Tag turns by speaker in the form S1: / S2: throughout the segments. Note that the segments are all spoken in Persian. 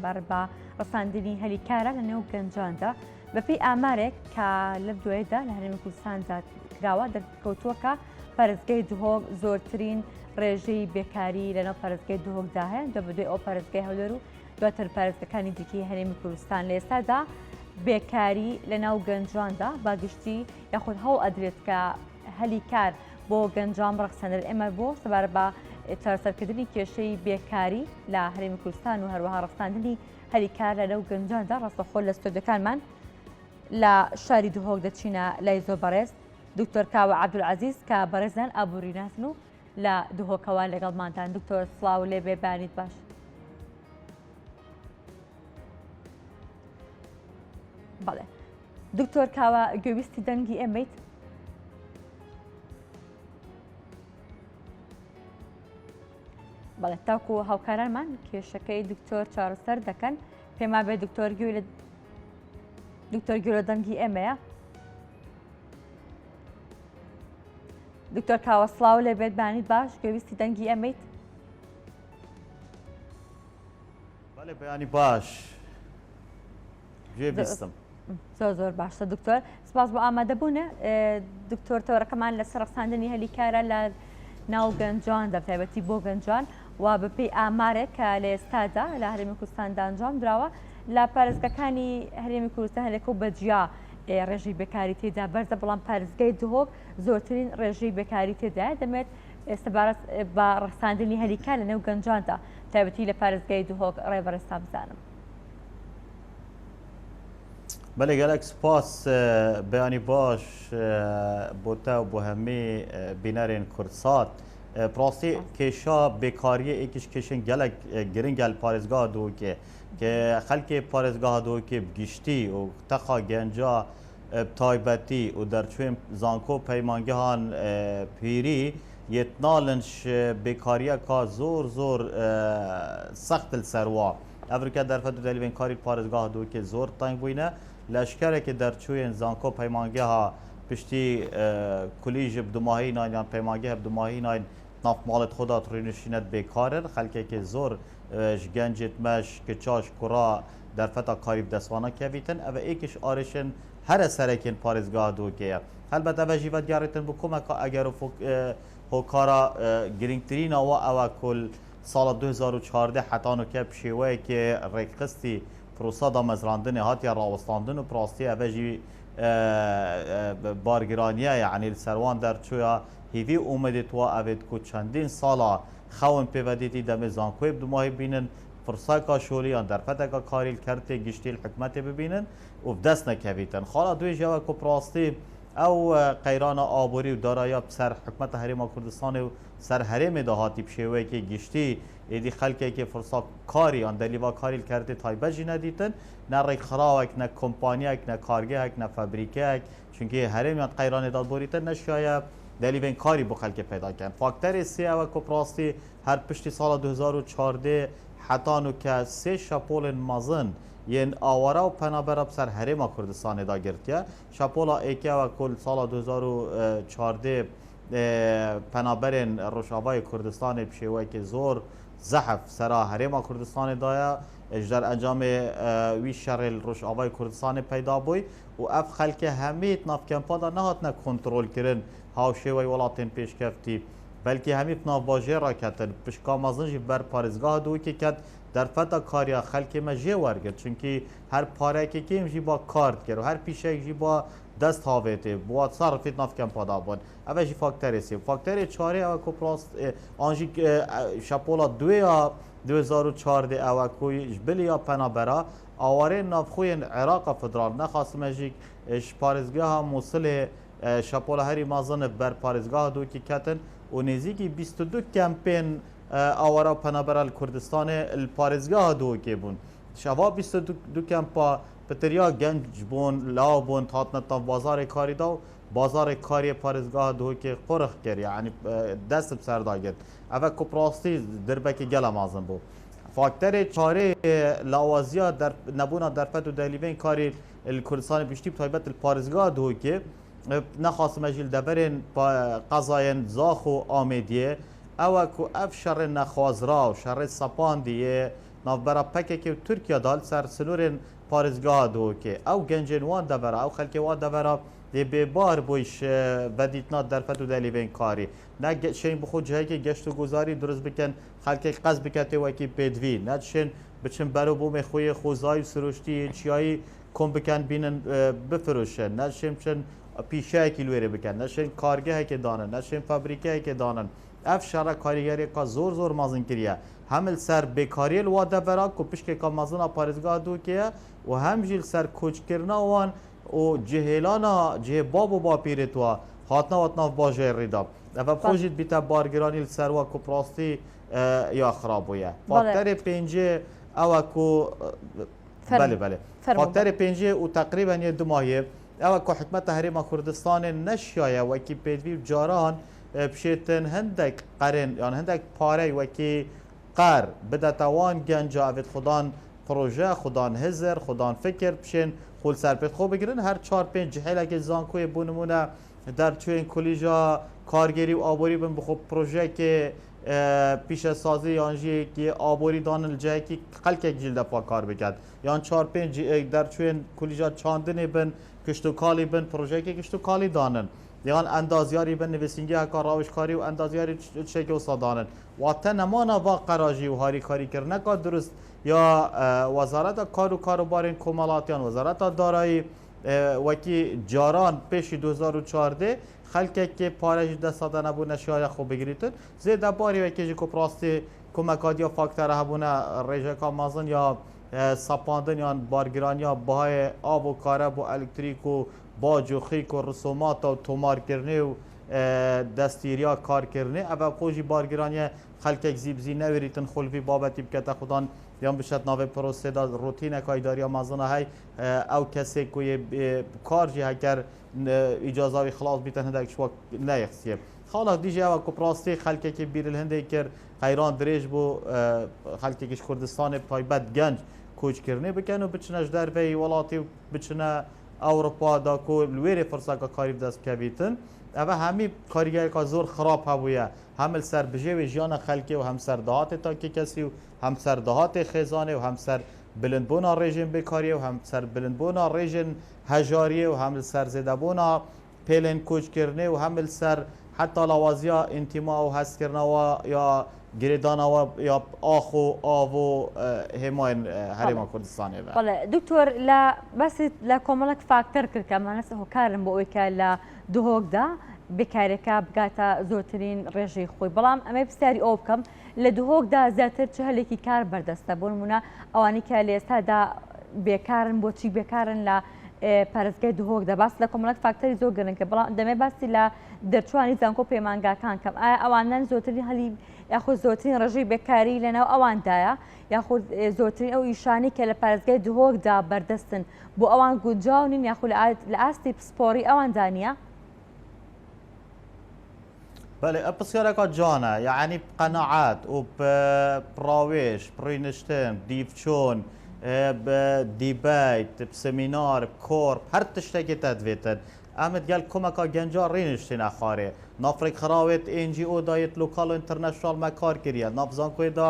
S1: سەبار بە ڕەساندنی هەلیکارە لە نێو گەنجاندا بەپێی ئامارێک کە لەم دوێدا لە هەرێمی کوردستاندا کراوە دەرکەوتووە پارێزگای دهۆک زۆرترین ڕێژەی بێکاری لەناو پارێزگای دهۆکدا هەیە دو بەدوێ ئەو پارێزگای هەولێر و دواتر پارێزگەکانی دیکەی هەرێمی کوردستان لە ئێستادا بێکاری لەناو گەنجاندا باگشتی یاخود هەوڵ ئەدرێت کە هەلیکار بۆ گەنجان ڕەخسەنەر ئێمە بۆ سەبارە بە چارەسەرکردنی کێشەی بێکاری لە هەرێمی کوردستان و هەروەها ڕەخساندنی هەلیکار لەناو گەنجاندا ڕاستەخۆ لە ستۆدیۆکانمان لە شاری دهۆک دەچینە لای زۆر بەڕێز دکتۆر کاوە عەبدولعەزیز کە بەڕێزان ئابووریناسن و لە دهۆکەوە لەگەڵماندان دکتۆر سڵاو لێ بێ بانیت باش. بەڵێ دکتۆر کاوە گوێویستی دەنگی ئێمەیت؟ بەڵێ تاکو هاوکارانمان کێشەکەی دکتۆر چارەسەر دەکەن پێما بێ دکتۆر گوێ لە دەنگی ئێمەیە. دکتۆر کاوە سڵاو لێ بێت بانیت باش گوێویستی دەنگی ئێمەیت؟
S2: بەڵێ بەیانی باش گوێبیستم.
S1: زۆر باشە دکتۆر سپاس بۆ ئامادەبوونە دکتۆر تەورەکەمان لەسەر ڕەخساندنی هەلیکارە لە ناو گەنجان دەتایبەتی بۆ گەنجان و بەپێی ئامارێک کە لە ئێستادا لە هەرێمی کوردستاندا ئەنجام درراوە لە پارێزگەکانی هەرێمی کوردستان هەلێکە و بەجیا ڕێژەی بێکاری تێدا بەرزە بەڵام پارێزگای دهۆک زۆرترین ڕێژەی بێکاری تێدایە دەمێت سەبارەت بە ڕەخساندنی هەلیکار لە نێو گەنجاندا تایبەتی لە پارێزگای دهۆک ڕێبەرستا بزانم.
S2: بەڵێ گەلک سپاس بەیانی باش بۆ تا و بۆ هەمێ بینەرێن کورسات پراستی کێشا بێکاریە ئێکیش کێشن gelek giring gel parêzgeha Duhokê kê xelkê parêzgeha Duhokê giştî û texa genca taybetî û derçûyên zanko peymangehan pîrî yê nalin ji bêkariyeka zor zor sext li ser wa evrike derfet û delîvên karî parêzgeha Duhokê zor teng bûyne leşkerekê derçûyên zanko peymangeha piştî kulî ji bidumahînan yan peymangeha bidumahînan navmalê xwe da rênişînet bêkarin xelkekê zor ji gencê me ji kiça ji kura derfeta karî destwana kevîtin ev êkiş arêşin here serekên parêzgeha Duhokê ye helbet ev jî vedyarîtin bi komeka eger hokara girîngtirîna we ew kul sala 2014 hetanoke bi şêweyekê rêkxistî prosada mezrandinê hatiye rawestandin û rastî ev jî bargiraniye yani li ser wan derçûya hêvî umedê wa evê ku çendîn sala xewin pêvedîtî demê zankoyê bidumahî bînin firseka şolî yan derfeteka karî kertê giştî li hikûmetê bibînin û dest nekevîtin xala duê ji ew ku rastî ew qeyrana aborî û daraya ser hikûmeta Herêma Kurdistanê û ser herêmê de hatî bi şêweyekê giştî êdî xelkekê firsa karî yan delîva karî li kertê taybet jî nedîtin ne rêkxirawek ne kompanyek ne kargehek ne febrîkeyek çunkî herêmiyan qeyranê da borîtin neşiyaye delîvên karî bo xelkê peyda kirin fakterê sê ew ku rastî her piştî sala 2014 hetanoke sê şapolên mezin yên awara û penabera ser Herêma Kurdistanê da girtiye şapola êkê ew ku sala 2014 penaberên Rojavayê Kurdistanê bi şêwekê zor zehef sera Herêma Kurdistanê daye ji der encamê wî şerê li Rojavayê Kurdistanê peyda bûy û ev xelkê hemî navkempa da nehatine kontrol kirin hawşêwey welatên pêşkeftî belkî hemî navbajêra ketin pişka mezin jî ber parêzgeha Duhokê ket derfeta kariya xelkê me jê wergir çunkî her parekekê jî ba kar dikir û her pîşek jî ba dest havêtê bu sarfît navkempa da bûn ev jî fakterê sê fakterê çarê ew ku rast an jî şapola duya 2014 ew ku ji biliya penabera awarên navxuyên Iraqa Federal nexasime jî ji parêzgeha Mosilê şapola herî mezin ber parêzgeha Duhokê ketin û nêzîkî 22 kempên awara penabera li Kurdistanê li parêzgeha Duhokê bûn şeva 22 kempa pitiriya genc bûn law bûn hatine tav bazarê karî da û bazarê kariyê parêzgeha Duhokê qurix kir yani dest bi ser da girt ev ku rastî dirbekî gela mezin bû fakterê çarê lawaziya nebûna derfet û delîvên karî li Kurdistanê piştî taybet li parêzgeha Duhokê nexasime jî li deverên qezayên zax û Amêdiyê ew ku ev şerê nexwazira û şerê sepandiyê نافبرا پکێکی و تورکیا دال سەر سنوورên پارێزگاها دوکێ ئەو گەنجên wan دەبەرە ئەو خەلکێ wan دەبەرە دێ بێبار بۆیش بەدیتنا دەرفەت و دەلیبێن کاری نەشێن بخۆ جهەیەکی گەشت و گوزاری دروست بکەن خەلکێک قەز بکەتێ وەکی پێدوی نەچێن بچن بەرەو بۆمێ خۆی خۆزایی و سروشتی چیایی کۆم بکەن بینن بفرۆشن نەشێن بچن پیشەیەکی لێرە بکەن نەشێن کارگەهێکی دانن نەشێن فابریکەیەکی دانن ئەف شەڕە کاریگەریەکە زۆر زۆر مازن کردە هەمل سەر بێکاریە وا دەبەرا و پشکێکا مازنە پارێزگا دووکەیە و هەمژیل سەر کۆچکردنەوان و جهێلانا جهێ باب و باپیرێتوە هاتنەوەت ناو باژێ ڕێدا ئەفە خۆشیت بیتە بارگرانی سەروە و پڕاستی یا خراپبووە فاکتەرێ پێنجێ ئەوە بەێ بەێ فاکتەرێ پێنجێ و تقریبا یە دوماهێ ئەوە کو حکومەتە هەرێما کوردستانê neşiyaye wekî pêdivî caran pişêtin hindek qerên yan hindek parey wekî qer bidete wan genca evêt xudan proje xudan hizir xudan fikir pişên xul serpêt xwe bigirin her 4-5 cihêlekê zankoyê bû nimûne derçûyên kulîja kargerî û aborî bin bixwe projeyekê pîşesazî yan jiyekî aborî danin li cihekî xelkek jî li defa kar biket yan 4-5 derçûyên kulîja çandinê bin kiştokalî bin projeyekê kiştokalî danin yan endaziyarî bin nivîsîngeheka rawişkarî û endaziyarî çekê wisa danin wa te nemana va qerajî û harîkarîkirineka durist ya wezareta kar û karobarên komelatiyan wezareta darayî wekî caran pêşî 2014 xelkekê pare ji desta de nebû neşiya xwe bigirîtin zêde barî wekê ji ku rastî komekadiya faktere hebûne rêjeka mezin ya sapandin yan bargiraniya bihayê av û kare bû elektrîk û bac û xîk û risomata û tomarkirinê û destîriya karkirinê ev xwe jî bargiraniye xelkek zîbzî newerîtin xulvî babetî bikete xudan yan bişet navê prosêda rotîneka îdariya mezina hey ew kesê ku yê kar jî heker îcaza wî xilas bîtin hindek şwa neyexsiye xala dîjî ew ku rastî xelkekê bîril hindê kir heyran dirêj bû xelkekî ji Kurdistanê taybet genc koçkirinê bikin û biçine ji derveyî welatî biçine Ewropa da ku li wêrê firseka karî dest bikevîtin ev hemî karîgereka zor xirab hebûye hem li ser bijêvê jiyana xelkê û hem ser dahatê takê kesî û hem ser dahatê xêzanê û hem ser bilindbûna rêjên bêkariyê û hem ser bilindbûna rêjên hejariyê û hem li ser zêdebûna pêlên koçkirinê û hem li ser heta lawaziya întîma û hezkirina ya girêdana ya ax û av û hêmayên herêma Kurdistanê ve.
S1: دکتۆر لە بەسی لە کۆمەڵک فاکتەر کرد کە ئەمانە هۆکارن بۆ ئەوەی کە لە دهۆکدا بێکارێکە بگاتە زۆرترین ڕێژەی خۆی بەڵام ئەمە پرسیاری ئەو بکەم لە دهۆکدا زیاتر چه هەلێکی کار بەردەستە بۆ نمونە ئەوانەی کە لە ئێستادا بێکارن بۆچی بێکارن لە پارێزگای دهۆکدا باس لە کۆمەڵک فاکتەری زۆر گرنگکە بەڵام دەمێ باسی لە دەرچوانی زانکۆ پەیمانگاکان کەم ئایا ئەوانان زۆرترین هەلی یاخود زۆرترین ڕێژەی بێکاری لەناو ئەواندایە یاخود زۆرترین ئەو ئیشانی کە لە پارێزگای دهۆکدا بەردەستن بۆ ئەوان گونجاو نین یاخود لە ئاستی پسپۆری ئەوانزانە؟
S2: بله پرسیارێکا جانە یعنی قەنەعات و پراوێش پڕینشتن دیفچۆن دیبیت سمینار کۆرپ هەر تشتێکی تەدوێتن ئەمت گەل کۆمەکە گەنجا ڕێنشتینە خوارێ نافرێک خراوێت NGO دایت لۆکال و ئینتەرنەشنال مەکار کردە نافزانکۆیدا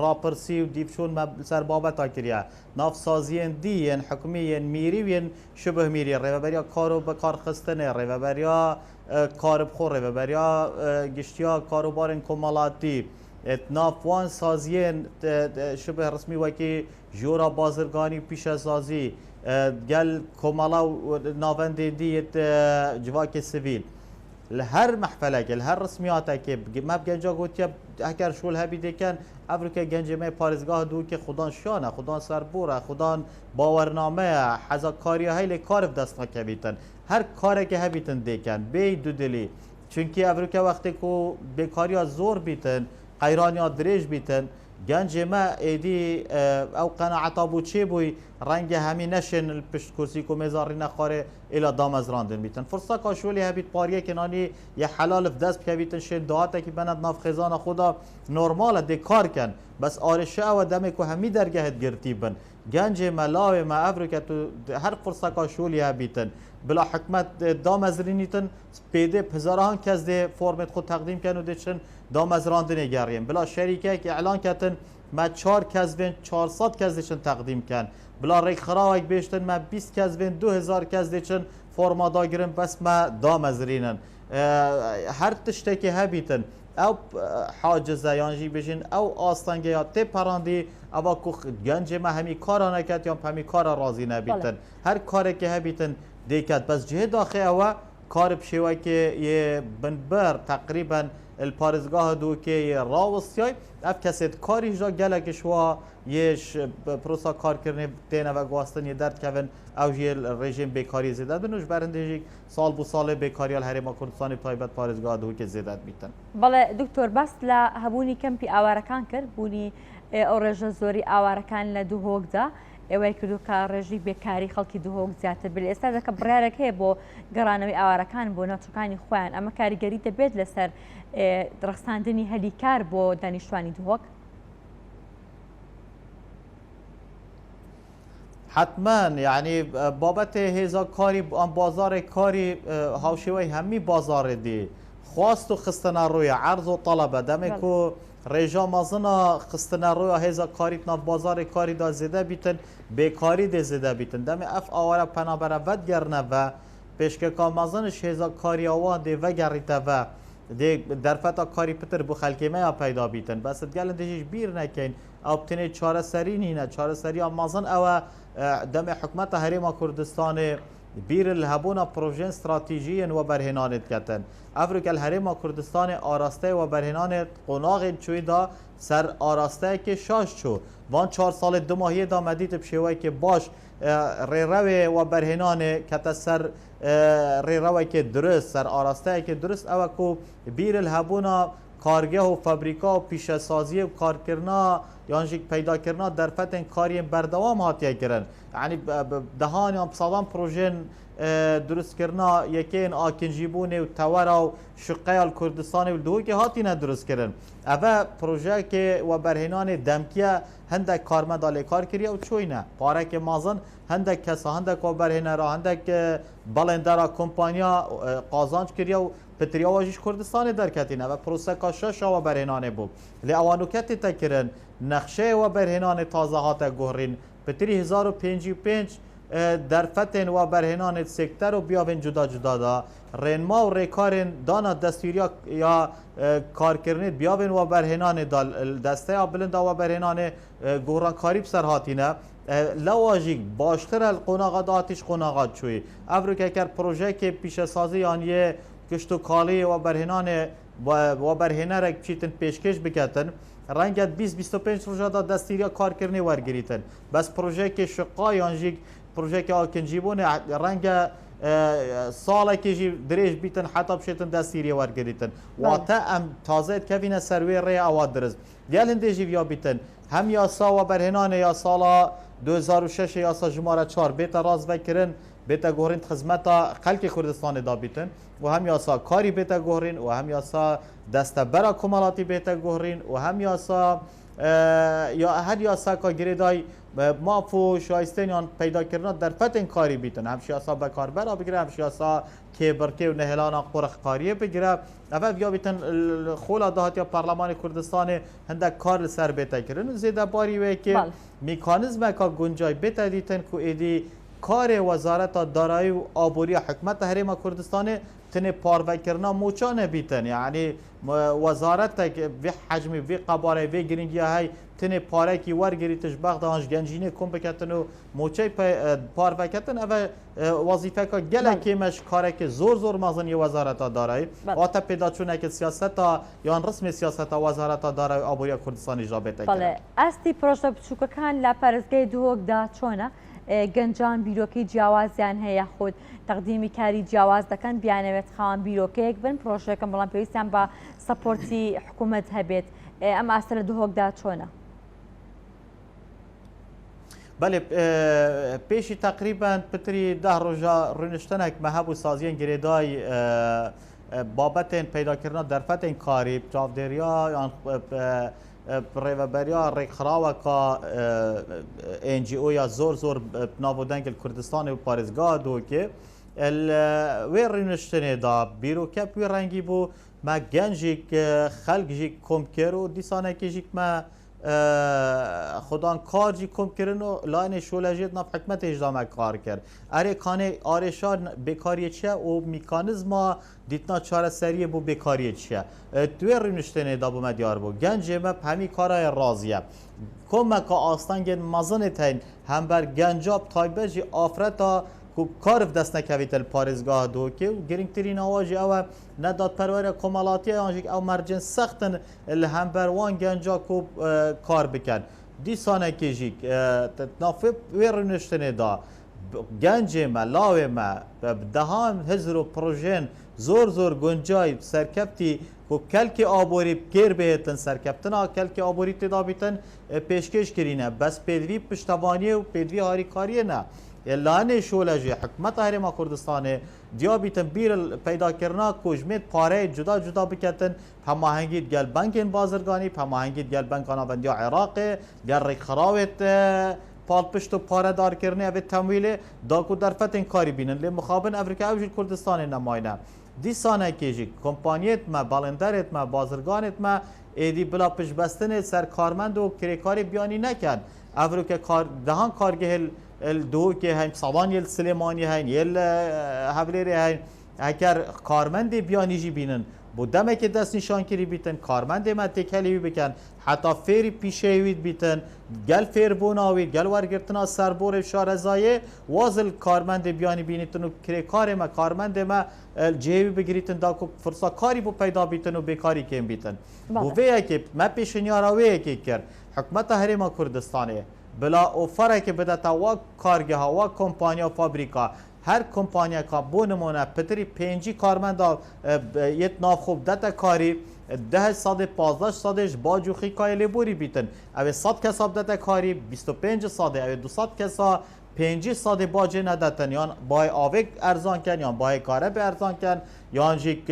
S2: راپرسی و دیفچۆن سەر بابەتا کردە نافسازیên دیên حکومیên میریوên شبه میری ڕێوەبەریا کار و بەکارخستنê ڕێوەبەریا کاربخۆ ڕێوەبەریا گشتیا کاروبارên کۆمەڵاتی نافوان سازیên شبه رسمی وەکی ژۆرا بازرگانی پیشەسازی گەل کۆمەڵا و ناوەندێ دیت civakê sivîl li her mehfelekê li her resmiyatekê me genca gotiye heker şol hebî dikin evrike gencê me parêzgah dûkê xudan şana xudan serbora xudan bawernameya hezakariya heylê karif dest nekevîtin her karekê hebîtin dikin bê dudilî çünkü evrike wextê ku bêkariya zor bîtin qeyraniya dirêj bîtin gencê me êdî ew qenaeta bû çêbûyî rengê hemî neşên li pişt kursî ku mêzarîna xwarê êla damezrandin bîtin firseka şolê hebît pariyekên anî ya helal dest bikevîtin şên dahatekî benet nav xêzana xwe da normal e dê karkin bes arêşe ew demê ku hemî dergehet girtî bin gencê me lavê me evrike tu her firseka şolî hebîtin bila hikmet damezrînîtin pêdê hezarahan kes dê formê xwe teqdîm kin û dê çin damezrandinê geriyên bila şerîkek elan ketin ما 4 کس وین 400 کس دیشن تقدیم کن بلا ریک خراوک بیشتن ما 20 کس وین 2000 کس دیشن فرما داگرن بس ما دام ازرینن هر تشتکی هبیتن او حاجزه یانجی بجین او آستانگه یا تی پراندی او که گنج ما همی کارا نکد یا همی کارا راضی نبیتن هر کاری که هبیتن دیکد بس جه داخل او کار بشیوه که یه بنبر تقریبا الپارزگاه دو که راوستیای اف کسید کاری جا گله که شوا یش پروسا کار کرنه تینه و گواستن یه درد کون او جیل رژیم بیکاری زیدد بنوش برنده جی سال بو سال بیکاری الهرم کردستان تایبت پارزگاه دو که زیدد بیتن
S1: بله دکتور بس لهبونی کمپی آوارکان کرد بونی او رژه زوری آوارکان لدو هوگ دا ئێوەی کردو کە ڕێژی بێکاری خەڵکی دوهۆک زیاتر بێت ئێستا دەکە بڕارێک هەیە بۆ گەڕانەوەی ئاوارەکان بۆ ناوچەکانی خۆیان ئەمە کاریگەری دەبێت لەسەر ڕەخساندنی هەلیکار بۆ دانیشتوانی دوهۆک
S2: حتما يعني بابت هزا کاری بازار کاری هاوشوی همی بازار دی خواست و خستنا روی عرض و طلبه دمی کو رژا مازنا خستنا روی هزا کاری نا بازار کاری دا زده بیتن بیکاری ده زده بیتن دمی اف آواره پنابره ود گرنه و پیشکه که مازنش هزا کاری آوان ده و گریته و در فتا کاری پتر بو خلکی ما پیدا بیتن بس گلن دیش بیر نکن او بتنه چاره سری نینه چاره سری مازن او دم حکومت هرم کردستان بیر الهبونا پروژه استراتژی و برهنانت کتن افریقا الهرم کردستان آراسته و برهنانت قناغ چوی دا سر آراسته که شاش چو وان 4 سال 2 ماهی دا مدید بشوی که باش ریروی و برهنانه کت سر ریروی که درست سر آراسته که درست او کو بیر الهبونا کارگه و فابریکا و پیش سازی و کار کرنا یعنی پیدا کرنا در فتن کاری بردوام هاتیه کرن یعنی دهان یا صدام پروژه درست کرنا یکین آکنجیبونه و تورا و شقیال کردستان و دوی که هاتی درست کرن اوه پروژه که و برهنان دمکیه هندک کارمنداله کار کریه و چوی نه پاره که مازن هندک کسا هندک و برهنه را هندک بلندرا کمپانیا قازانج کریه و پتریاواجیش کردستان در کتینه و پروسه کاشش و برهنانه بود لی اوانوکتی تکرن نقشه و برهنان تازه هات گهرین پتری 1055 در فتن و برهنان سکتر و بیاون جدا جدا دا رنما و ریکارن دانا دستوریا یا کارکرنید بیاون و برهنان دسته یا بلند و برهنان گهران کاریب سر هاتینه لواجیک باشتر القناغات آتیش قناغات چوی افریقا کر پروژه که پیش سازی آنیه کشتو کالی و برهنان و برهنه را چیتن پیشکش بکتن رنگت 20-25 روزا دا دستیریا کار کرنی ورگریتن بس پروژه که شقای آنجیک پروژه که آکنجیبون رنگ ساله که جی دریج بیتن حتی بشیتن دستیریا ورگریتن و تا ام تازه کفین سروی ری اواد درست گل هنده جی بیا بیتن هم یاسا و برهنان یا سالا 2006 یاسا جماره 4 بیتا راز وکرن بیتا گورین خدمت خلق کردستان دا بیتن و هم یاسا کاری بیتا گورین و هم یاسا دست برا کمالاتی بیتا گورین و هم یاسا یا هر یاسا که گریدای مافو شایستینیان پیدا کردن در فتن کاری بیتن هم یاسا بکار برا بگیره هم یاسا که برکه و نهلان قرخ کاریه بگیره اول بیا بیتن خولا دهات یا پارلمان کردستان هندک کار سر بیتا کردن زیده باری وی که میکانیزم که گنجای بیتا دیتن که ایدی کار وزارت دارایی و آبوری حکومت هرم کردستان تنه پارو کرنا موچانه بیتن یعنی وزارت که وی حجمی وی قباره وی گرینگی های تنه پاره کی ورگریتش بغد آنش گنجینه کم بکتن و موچه پارو کتن او وظیفه که گله کمش کاره که زور مازنی وزارت دارایی آتا پیدا چونه که سیاست یا رسم سیاست وزارت دارایی آبوری کردستان اجرا بیتن
S1: بله استی پروژه بچوکەکان لە پارێزگای دووەکدا چۆنە گەنجان بیرۆکەی جیاوازیان هەیە خۆت تەقدیمی کاری جیاواز دەکەن بیانەوێت خاوەن بیرۆکەیەک بن پرۆژەکەم بەڵام پێویستیان بە سەپۆرتی حکوومەت هەبێت ئەم ئاستە لە دووەکدا چۆنە
S2: بله پیشی تقریبا پتری 10 روزا رونشتنک مهبو سازیان گریدای بابت پیدا کردن در فتن کاری چاودریا یا پریوبریا ریخراو کا ان جی او یا زور نابودنگ کردستان و پارزگاه دو که وی رینشتنه دا بیرو کپ وی رنگی بو ما گنجیک خلق جیک کم کرو دیسانه که جیک ما خودان کار جی کم کردن و لاین شولجیت نف حکمت اجرام کار کرد اره کانه آرشار بیکاری چیه و میکانیزما دیتنا چاره سریه بو بیکاری چیه توی رینشتنه دابو مدیار بو گنج مپ همی کارای رازیه کمک آستان گن مزن تین هم بر گنجاب تایبه جی آفرتا کو کارف دست نکویت پارزگاه دو که گرینگترین آواجی او نداد پروره کمالاتی آنجی او مرجن سختن هم بر وان گنجا کو کار بکن دی سانه کیجی نافب ویرنشتنه دا گنج ما لاوه ما دهان هزرو پروژن زور گنجای سرکبتی کو کلکی آبوری کیر بهتن سرکبتنا کلکی آبوری تدا بیتن پیشکش کرینه بس پیدوی پشتوانی و پیدوی هاری کاریه نه لانه شولجی حکمت هرما کردستانه دیا بیتن بیر پیدا کرنا کوجمت پاره جدا بکتن هماهنگی گل بنکن بازرگانی هماهنگی گل بنکانا بندی عراق گل ریک خراوت پال پشت و پاره دار کرنه اوی تمویل داکو در فتن کاری بینن لی مخابن افریقا اوجی کردستان نماینه دی سانه کیجی کمپانیت ما بالندرت ما بازرگانت ما ایدی بلا پش بستن سر کارمند و کریکاری بیانی نکن افریقا کار دهان کارگه الدو که هم صدان یل سلیمانی هن یل حولیری هن اگر کارمند بیانیجی بینن بودمه که دست نشان کری بیتن کارمند ما تکلیوی بکن حتی فیری پیشهوید بیتن گل فیر بوناوید گل ورگرتنا سربور شارزایه وازل کارمند بیانی بینیتن و کار ما کارمند ما جیوی بگیریتن دا که فرصا کاری بو پیدا بیتن و بیکاری کم بیتن بویه که ما پیشنیاراویه که کرد حکمت هرما کردستانه بلا اوفره که بده تا وا کارگه ها وا کمپانیا فابریکا هر کمپانیا کا بو نمونه پتری 5 کارمند یت ناف خوب دتا کاری 10 صد 15 صدش با جوخی کایلی بوری بیتن او 100 کسا دتا کاری 25 صد او 200 کسا 5 صد باجه نداتن یان بای آوک ارزان کن یان بای کاره به ارزان کن یان جیک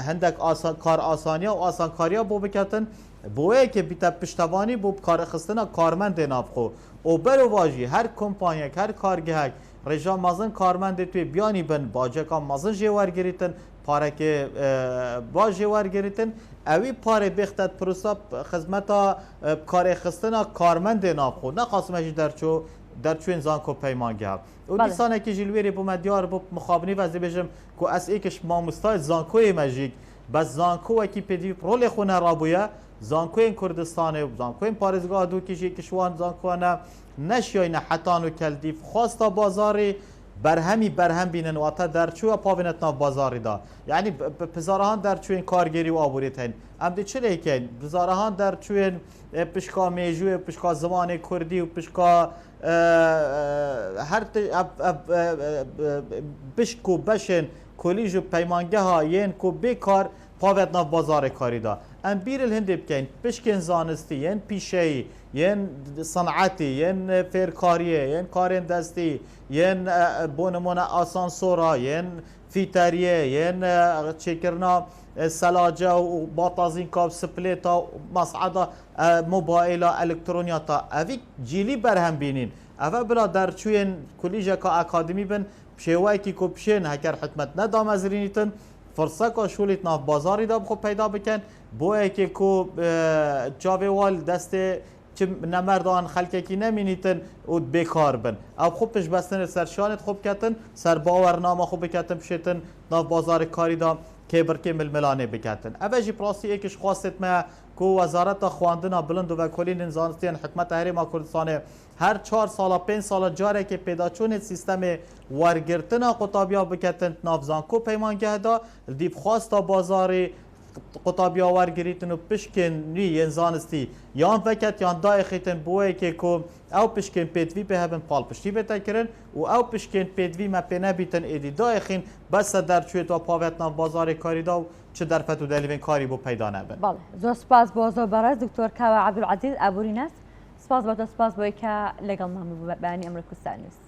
S2: هندک کار آسانیا و آسان کاریا بو بکتن بوه که بیتا پشتوانی بو کار خستنا کارمند نافخو او برو واجی هر کمپانی هر کارگه رجا مازن کارمند توی بیانی بن باجه کام مازن جوار گریتن پاره که با جوار گریتن اوی پاره بختت پروسا خدمتا کار خستنا کارمند نافخو نه خاصمش درچو انسان کو پیمانگه و دیسانه که جلویری بو مدیار بو مخابنی وزی بجم که از ایکش ماموستای زانکوی مجیک بس زانکو کی پدی رول خونه رابویا زانکوین کردستان زانکوین پارزگاه دو کشی کشوان زانکوانه نشیای نه حتان و کلدیف خواستا بازاری برهم بینن و اتا درچو پاوینت ناف بازاری دا یعنی پزارهان درچوین کارگری و آبوریت هن ام دی چه لیکن پزارهان درچوین پشکا میجو پشکا زبان کردی و پشکا هر پشکو بشن کلیج و پیمانگه ها ین کو بیکار پاوت ناف بازار کاری دا ام بیر الهند بکن پشکن زانستی ین پیشهی ین صنعتی ین فیرکاریه ین کارین دستی ین بونمون آسانسورا ین فیتریه ین چکرنا سلاجه و باتازین کاب سپلیتا مصعدا موبایلا الکترونیاتا اوی جیلی برهم بینین اوه بلا در چوین کلیجه که اکادمی بن پشوایی که کپشین هکر حکمت ندام از رینیتن فرصه که شولیت ناف بازاری دا بخو پیدا بکن بوه که کو جاویوال دست چه نمردان خلقه کی نمینیتن و بیکار بن او خوب پیش بستن سرشانت خوب کتن سر باورنامه خوب بکتن پشیتن ناف بازار کاری دا که برکه ململانه بکتن اوجی پراسی ایکش خواستت ما که وزارت خواندنا بلند و کلین انزانستین حکمت هرما کردستانه هر 4 سال 5 سال جاره که پیدا چون سیستم ورگرتنا قطابیا بکتن نافزانکو پیمانگه دا دیب خواستا بازاری قطابیا ورگریتن و پشکن نی انزانستی یان وکت یان دایخیتن بوه که کو او پشکن پیدوی به هبن پال پشتی بیتا کرن و او پشکن پیدوی ما پی نبیتن ایدی دایخین بس در چویت و پاویتنا بازار کاری دا و چه در فتو دلیوین کاری بو پیدا نبن
S1: بله زو سپاس بازو برای دکتر کاوه عبدالعزیز ابورینس سپاس با سپاس بایی که لگل مهمی بانی امریکو سرنوس